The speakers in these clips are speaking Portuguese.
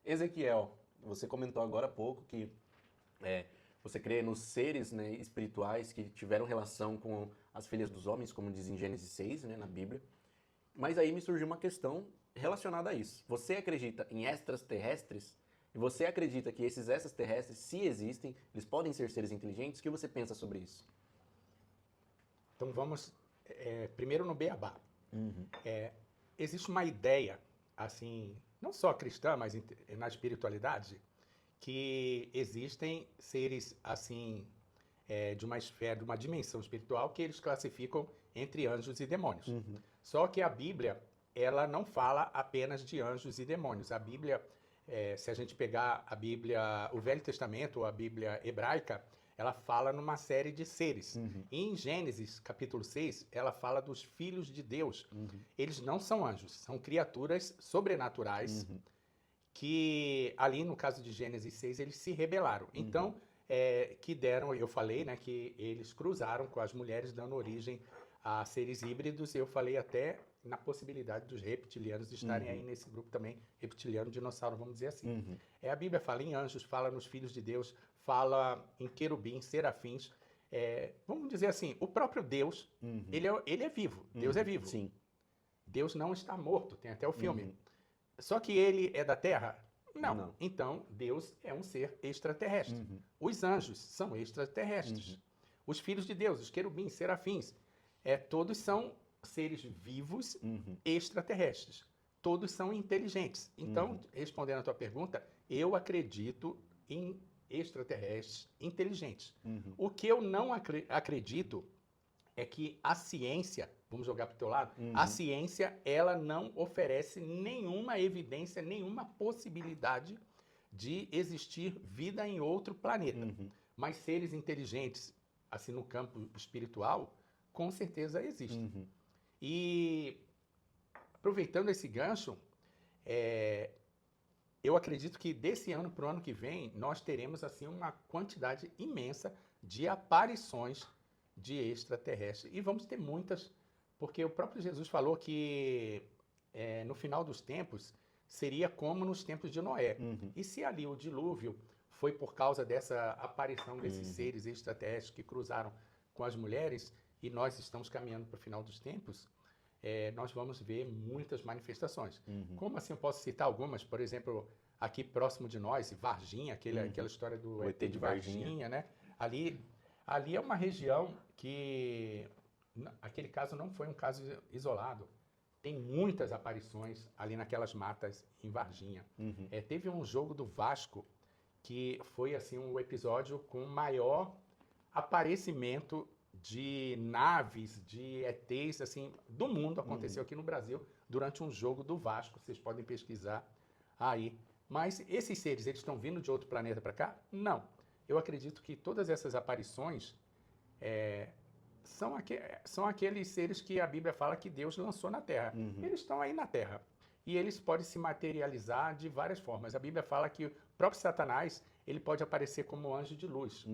Ezequiel, você comentou agora há pouco que é, você crê nos seres, né, espirituais que tiveram relação com as filhas dos homens, como diz em Gênesis 6, né, na Bíblia. Mas aí me surgiu uma questão relacionada a isso. Você acredita em extraterrestres? E você acredita que esses extraterrestres, se existem, eles podem ser seres inteligentes? O que você pensa sobre isso? Então vamos primeiro no beabá. Existe uma ideia, assim, não só cristã, mas na espiritualidade, que existem seres assim de uma esfera, de uma dimensão espiritual que eles classificam entre anjos e demônios. Só que a Bíblia, ela não fala apenas de anjos e demônios. A Bíblia, se a gente pegar a Bíblia, o Velho Testamento, ou a Bíblia hebraica, ela fala numa série de seres. E em Gênesis, capítulo 6, ela fala dos filhos de Deus. Eles não são anjos, são criaturas sobrenaturais que ali no caso de Gênesis 6 eles se rebelaram. Então, que deram, eu falei, né, que eles cruzaram com as mulheres dando origem a seres híbridos. Eu falei até na possibilidade dos reptilianos estarem aí nesse grupo também, reptiliano, dinossauro, vamos dizer assim. A Bíblia fala em anjos, fala nos filhos de Deus, fala em querubins, serafins. Vamos dizer assim, o próprio Deus, ele é vivo, Deus é vivo. Sim. Deus não está morto, tem até o filme. Só que ele é da Terra? Não. Não. Então, Deus é um ser extraterrestre. Os anjos são extraterrestres. Os filhos de Deus, os querubins, serafins, todos são seres vivos extraterrestres. Todos são inteligentes. Então, respondendo a tua pergunta, eu acredito em extraterrestres inteligentes. O que eu não acredito é que a ciência, vamos jogar para o teu lado, a ciência, ela não oferece nenhuma evidência, nenhuma possibilidade de existir vida em outro planeta. Mas seres inteligentes, assim no campo espiritual, com certeza existem. E aproveitando esse gancho, eu acredito que desse ano para o ano que vem, nós teremos assim uma quantidade imensa de aparições de extraterrestres. E vamos ter muitas, porque o próprio Jesus falou que no final dos tempos seria como nos tempos de Noé. E se ali o dilúvio foi por causa dessa aparição desses seres extraterrestres que cruzaram com as mulheres, e nós estamos caminhando para o final dos tempos, nós vamos ver muitas manifestações. Como assim eu posso citar algumas? Por exemplo, aqui próximo de nós, Varginha, aquela história do O ET de Varginha, né? Ali é uma região que, aquele caso não foi um caso isolado. Tem muitas aparições ali naquelas matas em Varginha. Teve um jogo do Vasco que foi assim um episódio com maior aparecimento de naves, de ETs, assim, do mundo. Aconteceu aqui no Brasil durante um jogo do Vasco. Vocês podem pesquisar aí. Mas esses seres, eles estão vindo de outro planeta para cá? Não. Eu acredito que todas essas aparições são aqueles seres que a Bíblia fala que Deus lançou na Terra. Eles estão aí na Terra. E eles podem se materializar de várias formas. A Bíblia fala que o próprio Satanás, ele pode aparecer como anjo de luz.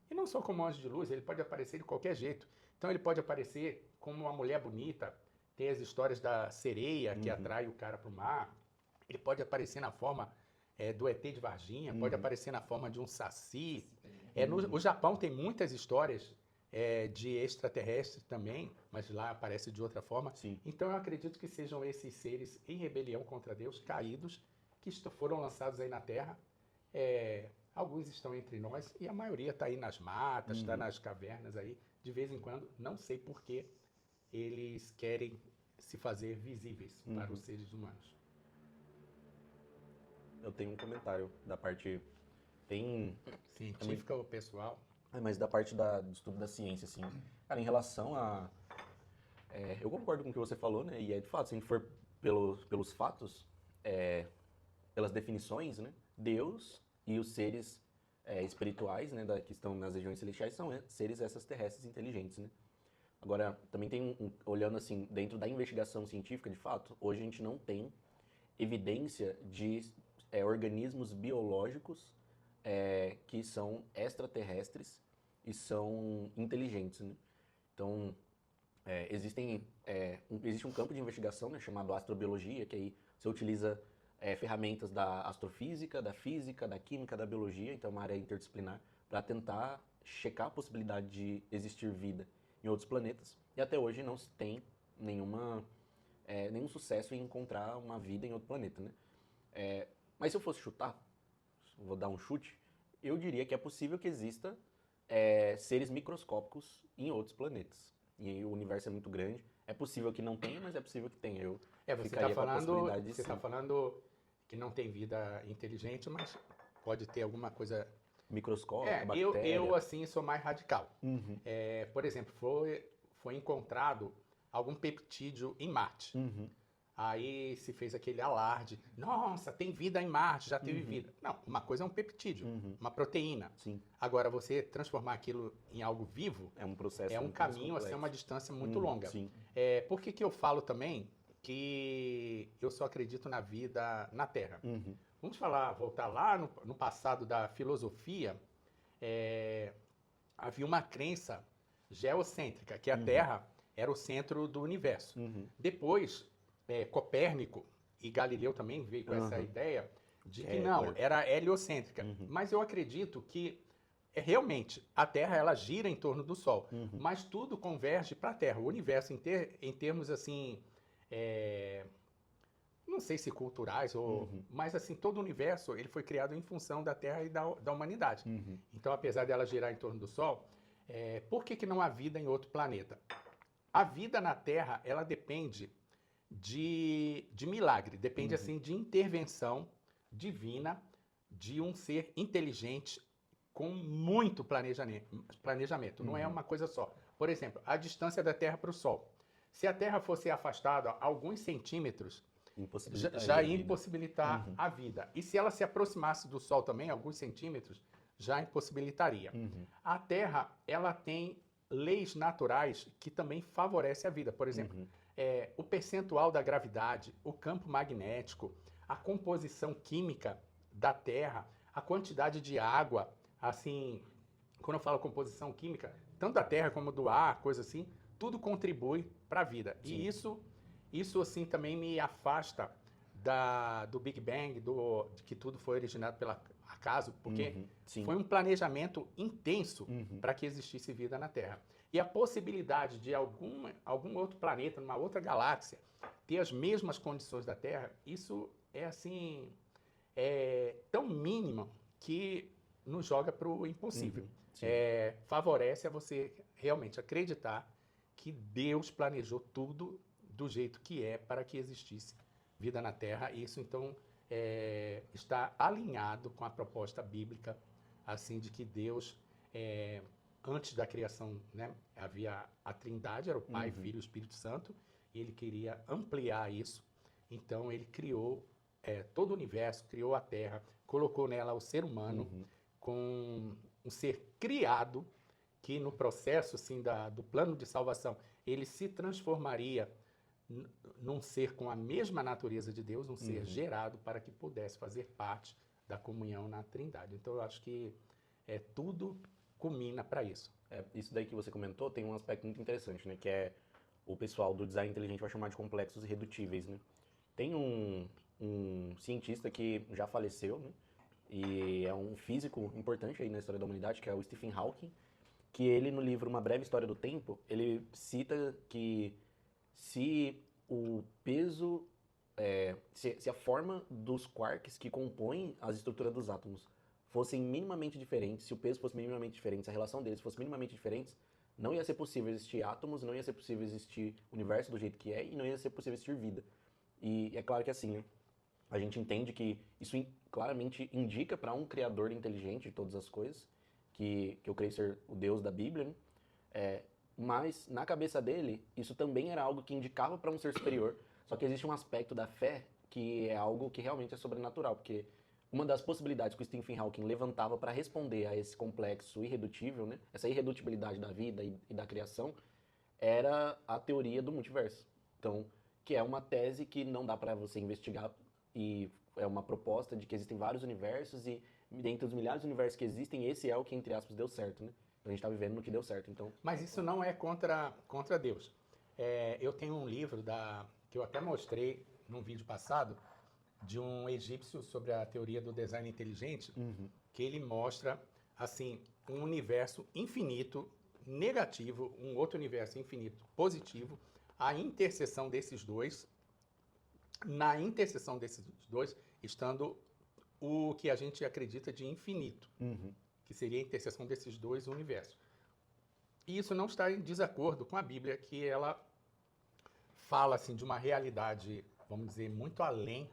E não só como anjo de luz, ele pode aparecer de qualquer jeito. Então ele pode aparecer como uma mulher bonita. Tem as histórias da sereia que atrai o cara para o mar. Ele pode aparecer na forma do ET de Varginha, pode aparecer na forma de um saci. No Japão tem muitas histórias de extraterrestres também, mas lá aparece de outra forma. Sim. Então eu acredito que sejam esses seres em rebelião contra Deus, caídos, que foram lançados aí na Terra. Alguns estão entre nós e a maioria está aí nas matas, está nas cavernas aí. De vez em quando, não sei por que eles querem se fazer visíveis para os seres humanos. Eu tenho um comentário da parte... Tem... Científica ou pessoal? Mas da parte do estudo da ciência, assim. Cara, em relação a... eu concordo com o que você falou, né? E de fato, se a gente for pelos fatos, pelas definições, né? Deus e os seres espirituais, né? Que estão nas regiões celestiais são seres extraterrestres inteligentes, né? Agora, também tem olhando assim, dentro da investigação científica, de fato, hoje a gente não tem evidência de organismos biológicos que são extraterrestres e são inteligentes, né? Então, existe um campo de investigação, né, chamado astrobiologia, que aí você utiliza ferramentas da astrofísica, da física, da química, da biologia, então é uma área interdisciplinar, para tentar checar a possibilidade de existir vida em outros planetas. E até hoje não se tem nenhum sucesso em encontrar uma vida em outro planeta, né? Mas se eu fosse chutar, vou dar um chute, eu diria que é possível que exista seres microscópicos em outros planetas. E o universo é muito grande. É possível que não tenha, mas é possível que tenha. Eu Você ficaria está com a falando, possibilidade de você tá sim. falando que não tem vida inteligente, mas pode ter alguma coisa. Microscópica, Eu bactéria. assim sou mais radical. Uhum. Por exemplo, foi encontrado algum peptídeo em Marte. Uhum. Aí se fez aquele alarde. Nossa, tem vida em Marte, já teve Uhum. vida. Não, uma coisa é um peptídeo, Uhum. uma proteína. Sim, Agora, você transformar aquilo em algo vivo é um processo é um muito mais caminho, assim, é uma complexo. distância muito longa. Sim. Por que que eu falo também que eu só acredito na vida na Terra? Uhum. Vamos voltar lá no passado da filosofia, é, havia uma crença geocêntrica, que a Terra era o centro do universo. Uhum. Depois, Copérnico e Galileu também veio com essa ideia de que não, Kepler. era heliocêntrica. Mas eu acredito que realmente a Terra ela gira em torno do Sol, mas tudo converge para a Terra. O universo em termos assim, não sei se culturais mas assim todo o universo ele foi criado em função da Terra e da humanidade. Então, apesar dela girar em torno do Sol, por que não há vida em outro planeta? A vida na Terra ela depende de milagre, depende assim de intervenção divina de um ser inteligente com muito planejamento. Não é uma coisa só. Por exemplo, a distância da Terra para o Sol. Se a Terra fosse afastada alguns centímetros, já ia impossibilitar a vida. E se ela se aproximasse do Sol também, alguns centímetros, já impossibilitaria. A Terra, ela tem leis naturais que também favorecem a vida. Por exemplo, o percentual da gravidade, o campo magnético, a composição química da Terra, a quantidade de água, assim, quando eu falo composição química, tanto da Terra como do ar, coisa assim, tudo contribui para a vida. Sim. E isso assim também me afasta do Big Bang, de que tudo foi originado pelo acaso, porque foi um planejamento intenso para que existisse vida na Terra. E a possibilidade de algum outro planeta, numa outra galáxia, ter as mesmas condições da Terra, isso é assim, tão mínimo que nos joga para o impossível. Favorece a você realmente acreditar que Deus planejou tudo do jeito que é para que existisse vida na Terra. Isso, então, está alinhado com a proposta bíblica, assim, de que Deus, antes da criação, né, havia a Trindade, era o Pai, Filho e Espírito Santo, e ele queria ampliar isso. Então, ele criou todo o universo, criou a Terra, colocou nela o ser humano com um ser criado que no processo assim, do plano de salvação, ele se transformaria num ser com a mesma natureza de Deus, um ser gerado para que pudesse fazer parte da comunhão na Trindade. Então, eu acho que tudo culmina para isso. Isso daí que você comentou tem um aspecto muito interessante, né? Que é o pessoal do design inteligente vai chamar de complexos irredutíveis, né? Tem um cientista que já faleceu, né? E é um físico importante aí na história da humanidade, que é o Stephen Hawking, que ele, no livro Uma Breve História do Tempo, ele cita que se o peso, se a forma dos quarks que compõem as estruturas dos átomos fossem minimamente diferentes, se o peso fosse minimamente diferente, se a relação deles fosse minimamente diferente, não ia ser possível existir átomos, não ia ser possível existir universo do jeito que é e não ia ser possível existir vida. E é claro que assim, né? A gente entende que isso claramente indica para um criador inteligente de todas as coisas, que eu creio ser o Deus da Bíblia, né? Mas na cabeça dele, isso também era algo que indicava para um ser superior, só que existe um aspecto da fé que é algo que realmente é sobrenatural, porque uma das possibilidades que o Stephen Hawking levantava para responder a esse complexo irredutível, né? Essa irredutibilidade da vida e da criação, era a teoria do multiverso. Então, que é uma tese que não dá para você investigar e é uma proposta de que existem vários universos e dentre os milhares de universos que existem, esse é o que, entre aspas, deu certo, né? A gente está vivendo no que deu certo, então... Mas isso não é contra Deus. Eu tenho um livro que eu até mostrei num vídeo passado, de um egípcio sobre a teoria do design inteligente, que ele mostra, assim, um universo infinito negativo, um outro universo infinito positivo, a interseção desses dois, na interseção desses dois, estando o que a gente acredita de infinito, que seria a interseção desses dois universos. E isso não está em desacordo com a Bíblia, que ela fala assim, de uma realidade, vamos dizer, muito além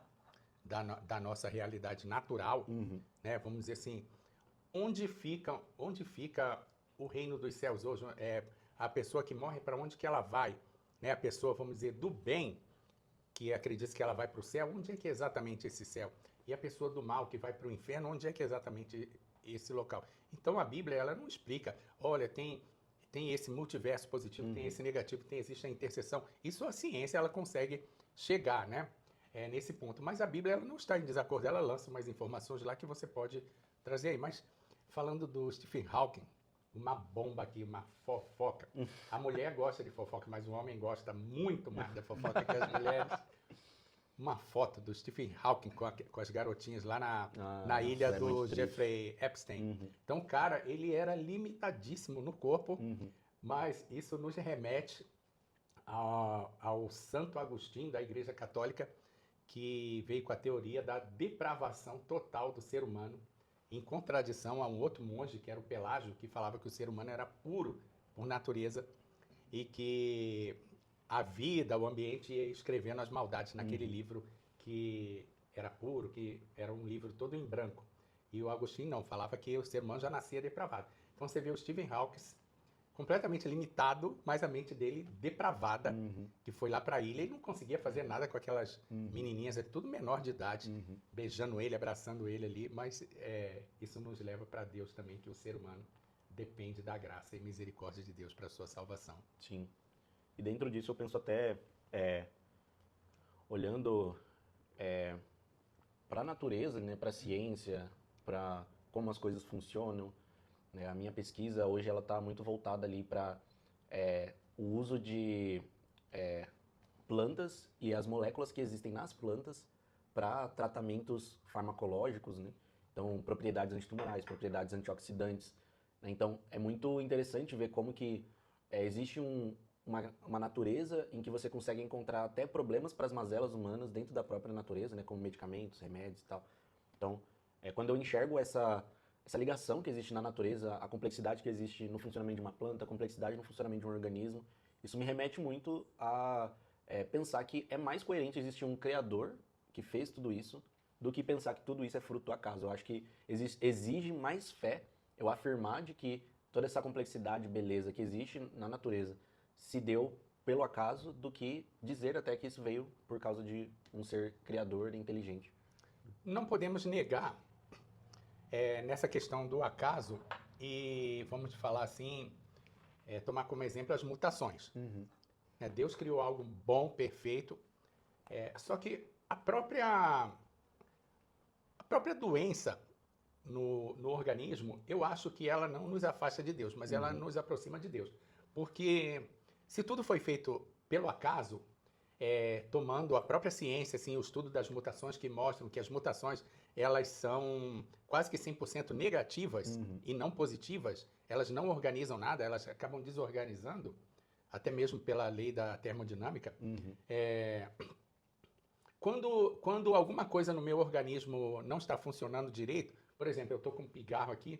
da nossa realidade natural, né? Vamos dizer assim, onde fica o reino dos céus hoje? A pessoa que morre, para onde que ela vai? Né? A pessoa, vamos dizer, do bem, que acredita que ela vai para o céu, onde é que é exatamente esse céu? E a pessoa do mal, que vai para o inferno, onde é que é exatamente esse local? Então a Bíblia, ela não explica, olha, tem esse multiverso positivo, tem esse negativo, existe a interseção. Isso a ciência, ela consegue chegar, né? Nesse ponto. Mas a Bíblia, ela não está em desacordo, ela lança umas informações lá que você pode trazer aí. Mas falando do Stephen Hawking, uma bomba aqui, uma fofoca. A mulher gosta de fofoca, mas o homem gosta muito mais da fofoca que as mulheres. Uma foto do Stephen Hawking com as garotinhas lá na ilha do Jeffrey Epstein. Então, cara, ele era limitadíssimo no corpo, mas isso nos remete ao Santo Agostinho, da Igreja Católica, que veio com a teoria da depravação total do ser humano, em contradição a um outro monge, que era o Pelágio, que falava que o ser humano era puro por natureza e que a vida, o ambiente ia escrevendo as maldades naquele livro que era puro, que era um livro todo em branco. E o Agostinho não, falava que o ser humano já nascia depravado. Então você vê o Stephen Hawking completamente limitado, mas a mente dele depravada, que foi lá para a ilha e não conseguia fazer nada com aquelas menininhas, tudo menor de idade, beijando ele, abraçando ele ali, mas isso nos leva para Deus também, que o ser humano depende da graça e misericórdia de Deus para a sua salvação. Sim. E dentro disso eu penso até, olhando para a natureza, né, para a ciência, para como as coisas funcionam, né, a minha pesquisa hoje ela está muito voltada ali para o uso de plantas e as moléculas que existem nas plantas para tratamentos farmacológicos, né? Então, propriedades antitumorais, propriedades antioxidantes, né? Então, é muito interessante ver como que existe uma natureza em que você consegue encontrar até problemas para as mazelas humanas dentro da própria natureza, né, como medicamentos, remédios e tal. Então, quando eu enxergo essa ligação que existe na natureza, a complexidade que existe no funcionamento de uma planta, a complexidade no funcionamento de um organismo, isso me remete muito a pensar que é mais coerente existir um criador que fez tudo isso do que pensar que tudo isso é fruto do acaso. Eu acho que exige mais fé eu afirmar de que toda essa complexidade e beleza que existe na natureza se deu pelo acaso do que dizer até que isso veio por causa de um ser criador e inteligente. Não podemos negar nessa questão do acaso e, vamos falar assim, tomar como exemplo as mutações. Deus criou algo bom, perfeito, só que a própria doença no organismo, eu acho que ela não nos afasta de Deus, mas ela nos aproxima de Deus. Porque se tudo foi feito pelo acaso, tomando a própria ciência, assim, o estudo das mutações que mostram que as mutações elas são quase que 100% negativas e não positivas, elas não organizam nada, elas acabam desorganizando, até mesmo pela lei da termodinâmica. Quando alguma coisa no meu organismo não está funcionando direito, por exemplo, eu estou com um pigarro aqui,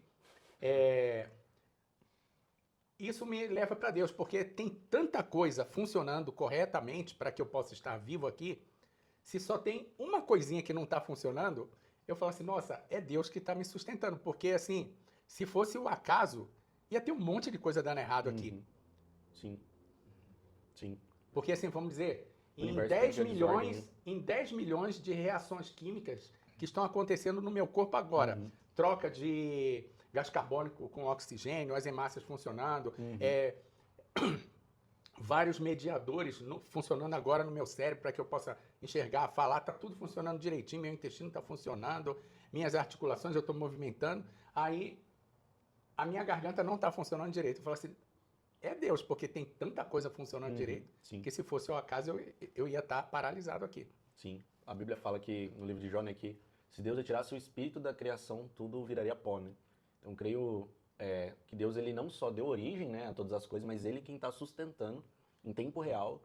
isso me leva para Deus, porque tem tanta coisa funcionando corretamente para que eu possa estar vivo aqui, se só tem uma coisinha que não está funcionando, eu falo assim, nossa, é Deus que está me sustentando, porque assim, se fosse o acaso, ia ter um monte de coisa dando errado aqui. Sim. Sim. Porque assim, vamos dizer, em 10 milhões de reações químicas que estão acontecendo no meu corpo agora, troca de gás carbônico com oxigênio, as hemácias funcionando, vários mediadores funcionando agora no meu cérebro para que eu possa enxergar, falar, tá tudo funcionando direitinho, meu intestino está funcionando, minhas articulações eu estou movimentando, aí a minha garganta não está funcionando direito. Eu falo assim, é Deus, porque tem tanta coisa funcionando direito, sim. que se fosse o acaso eu ia estar paralisado aqui. Sim. a Bíblia fala que, no livro de Jó, né, que se Deus retirasse o espírito da criação, tudo viraria pó, né? Então, creio que Deus, ele não só deu origem, né, a todas as coisas, mas ele quem está sustentando, em tempo real,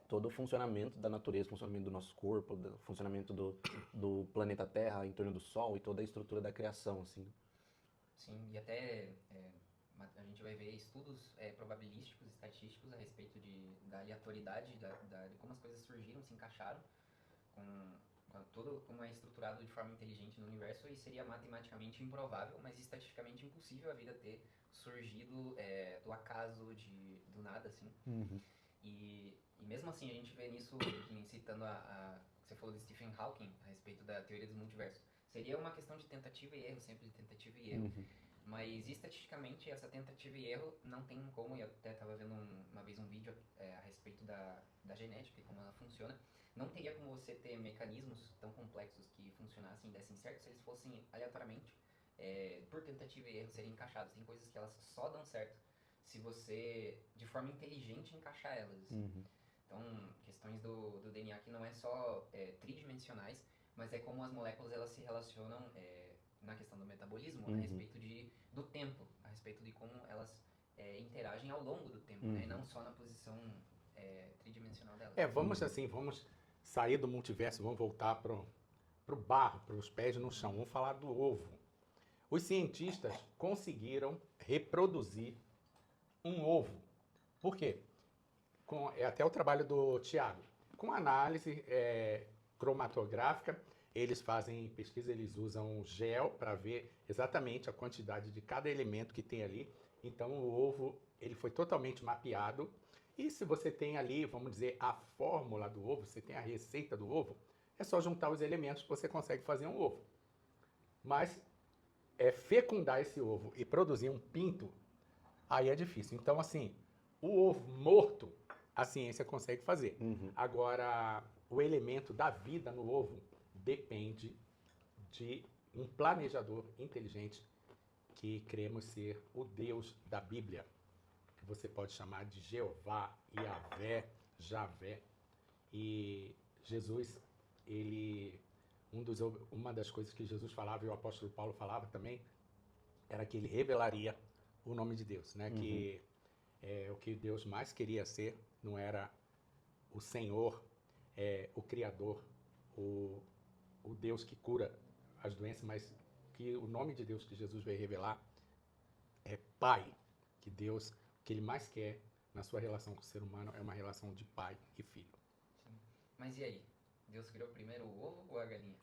todo o funcionamento da natureza, funcionamento do nosso corpo, do funcionamento do planeta Terra em torno do Sol e toda a estrutura da criação, assim. Sim, e até a gente vai ver estudos probabilísticos, estatísticos a respeito da aleatoriedade, de como as coisas surgiram, se encaixaram, com tudo como é estruturado de forma inteligente no universo, e seria matematicamente improvável, mas estatisticamente impossível a vida ter surgido do acaso, do nada, assim. Uhum. E mesmo assim a gente vê nisso, citando você falou de Stephen Hawking a respeito da teoria dos multiversos. Seria uma questão de tentativa e erro, sempre de tentativa e erro. Uhum. Mas estatisticamente essa tentativa e erro não tem como, e eu até estava vendo uma vez um vídeo a respeito da genética e como ela funciona. Não teria como você ter mecanismos tão complexos que funcionassem e dessem certo se eles fossem aleatoriamente, por tentativa e erro, serem encaixados. Tem coisas que elas só dão certo se você, de forma inteligente, encaixar elas. Assim. Uhum. Então, questões do DNA que não é só tridimensionais, mas é como as moléculas elas se relacionam na questão do metabolismo, a respeito do tempo, a respeito de como elas interagem ao longo do tempo, né? Não só na posição tridimensional delas. Vamos sair do multiverso, vamos voltar pro barro, para os pés no chão. Vamos falar do ovo. Os cientistas conseguiram reproduzir um ovo. Por quê? Até o trabalho do Tiago. Com análise cromatográfica, eles fazem pesquisa, eles usam gel para ver exatamente a quantidade de cada elemento que tem ali. Então o ovo ele foi totalmente mapeado. E se você tem ali, vamos dizer, a fórmula do ovo, você tem a receita do ovo, é só juntar os elementos que você consegue fazer um ovo. Mas fecundar esse ovo e produzir um pinto, aí é difícil. Então, assim, o ovo morto, a ciência consegue fazer. Agora, o elemento da vida no ovo depende de um planejador inteligente que cremos ser o Deus da Bíblia. Que você pode chamar de Jeová, Yahvé, Javé. E Jesus, uma das coisas que Jesus falava, e o apóstolo Paulo falava também, era que ele revelaria o nome de Deus, né? Que o que Deus mais queria ser não era o Senhor, o Criador, o Deus que cura as doenças, mas que o nome de Deus que Jesus veio revelar é Pai, que Deus, o que Ele mais quer na sua relação com o ser humano é uma relação de pai e filho. Sim. Mas e aí? Deus criou primeiro o ovo ou a galinha?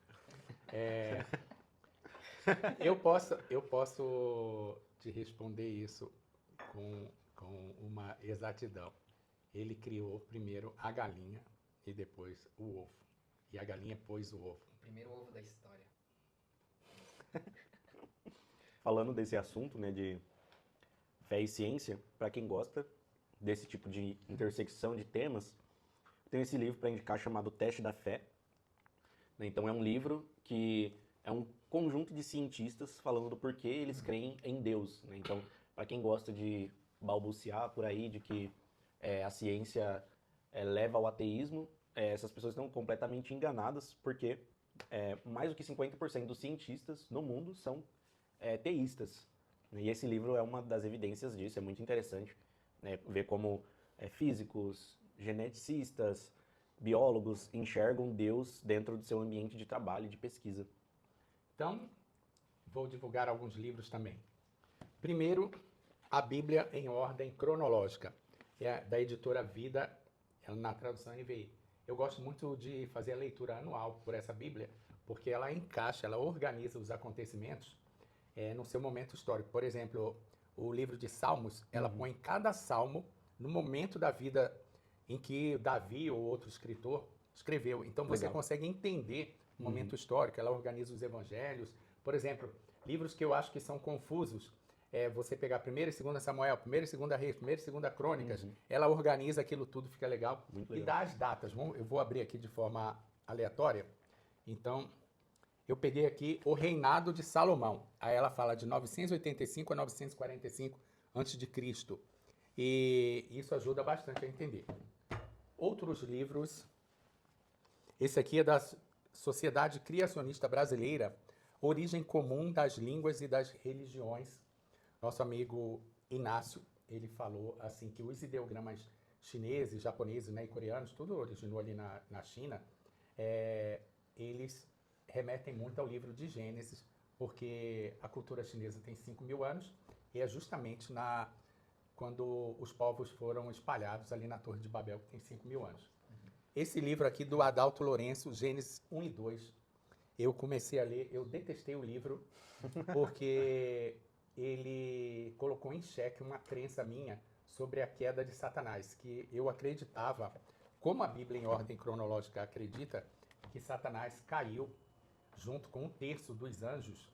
Eu posso te responder isso com uma exatidão. Ele criou primeiro a galinha e depois o ovo. E a galinha pôs o ovo. O primeiro ovo da história. Falando desse assunto, né, de fé e ciência, para quem gosta desse tipo de intersecção de temas, tem esse livro para indicar chamado Teste da Fé. Então é um livro que é um conjunto de cientistas falando do porquê eles creem em Deus. Né? Então, para quem gosta de balbuciar por aí de que a ciência leva ao ateísmo, essas pessoas estão completamente enganadas, porque mais do que 50% dos cientistas no mundo são teístas. E esse livro é uma das evidências disso, é muito interessante, né? Ver como físicos, geneticistas, biólogos enxergam Deus dentro do seu ambiente de trabalho e de pesquisa. Então, vou divulgar alguns livros também. Primeiro, a Bíblia em ordem cronológica, da editora Vida, na tradução NVI. Eu gosto muito de fazer a leitura anual por essa Bíblia, porque ela encaixa, ela organiza os acontecimentos no seu momento histórico. Por exemplo, o livro de Salmos, ela põe cada salmo no momento da vida em que Davi ou outro escritor escreveu. Então você consegue entender o momento histórico, ela organiza os evangelhos. Por exemplo, livros que eu acho que são confusos, você pegar 1º e 2º Samuel, 1º e 2º Reis, 1º e 2º Crônicas, ela organiza aquilo tudo, fica legal. E dá as datas. Eu vou abrir aqui de forma aleatória. Então, eu peguei aqui o reinado de Salomão. Aí ela fala de 985 a 945 a.C. E isso ajuda bastante a entender. Outros livros, esse aqui é Sociedade Criacionista Brasileira, Origem Comum das Línguas e das Religiões. Nosso amigo Inácio, ele falou assim que os ideogramas chineses, japoneses, né, e coreanos, tudo originou ali na China, eles remetem muito ao livro de Gênesis, porque a cultura chinesa tem 5.000 anos e é justamente quando os povos foram espalhados ali na Torre de Babel, que tem 5.000 anos. Esse livro aqui do Adalto Lourenço, Gênesis 1 e 2, eu comecei a ler, eu detestei o livro, porque ele colocou em xeque uma crença minha sobre a queda de Satanás, que eu acreditava, como a Bíblia em ordem cronológica acredita, que Satanás caiu junto com um terço dos anjos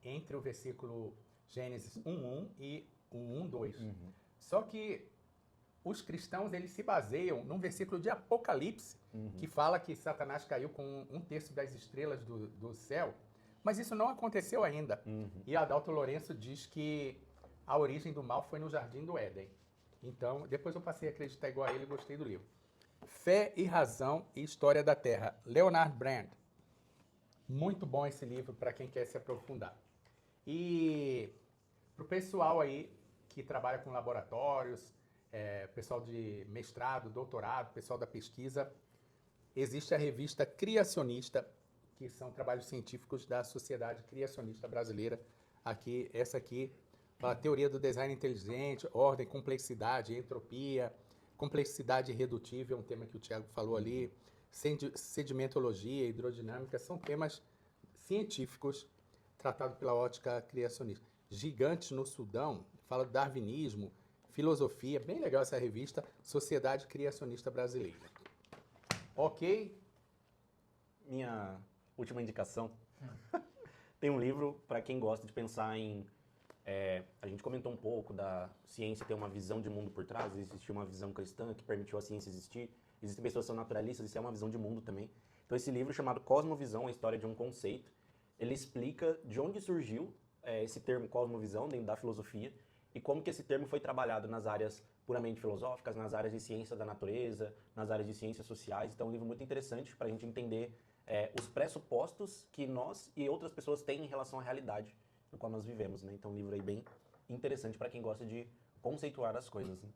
entre o versículo Gênesis 1:1 e 1:2. Só que os cristãos, eles se baseiam num versículo de Apocalipse, que fala que Satanás caiu com um terço das estrelas do céu, mas isso não aconteceu ainda. E Adalto Lourenço diz que a origem do mal foi no Jardim do Éden. Então, depois eu passei a acreditar igual a ele e gostei do livro. Fé e Razão e História da Terra, Leonard Brand. Muito bom esse livro para quem quer se aprofundar. E para o pessoal aí que trabalha com laboratórios, pessoal de mestrado, doutorado, pessoal da pesquisa, existe a revista Criacionista, que são trabalhos científicos da Sociedade Criacionista Brasileira. Essa aqui, a teoria do design inteligente, ordem, complexidade, entropia, complexidade irredutível, um tema que o Thiago falou ali, sedimentologia, hidrodinâmica, são temas científicos tratados pela ótica criacionista. Gigantes no Sudão, fala do darwinismo, filosofia, bem legal essa revista, Sociedade Criacionista Brasileira. Ok? Minha última indicação. Tem um livro para quem gosta de pensar em... a gente comentou um pouco da ciência ter uma visão de mundo por trás, existe uma visão cristã que permitiu a ciência existir, existem pessoas que são naturalistas, isso é uma visão de mundo também. Então esse livro chamado Cosmovisão, a história de um conceito, ele explica de onde surgiu esse termo cosmovisão dentro da filosofia e como que esse termo foi trabalhado nas áreas puramente filosóficas, nas áreas de ciência da natureza, nas áreas de ciências sociais. Então é um livro muito interessante para a gente entender os pressupostos que nós e outras pessoas têm em relação à realidade no qual nós vivemos, né? Então, um livro aí bem interessante para quem gosta de conceituar as coisas, né?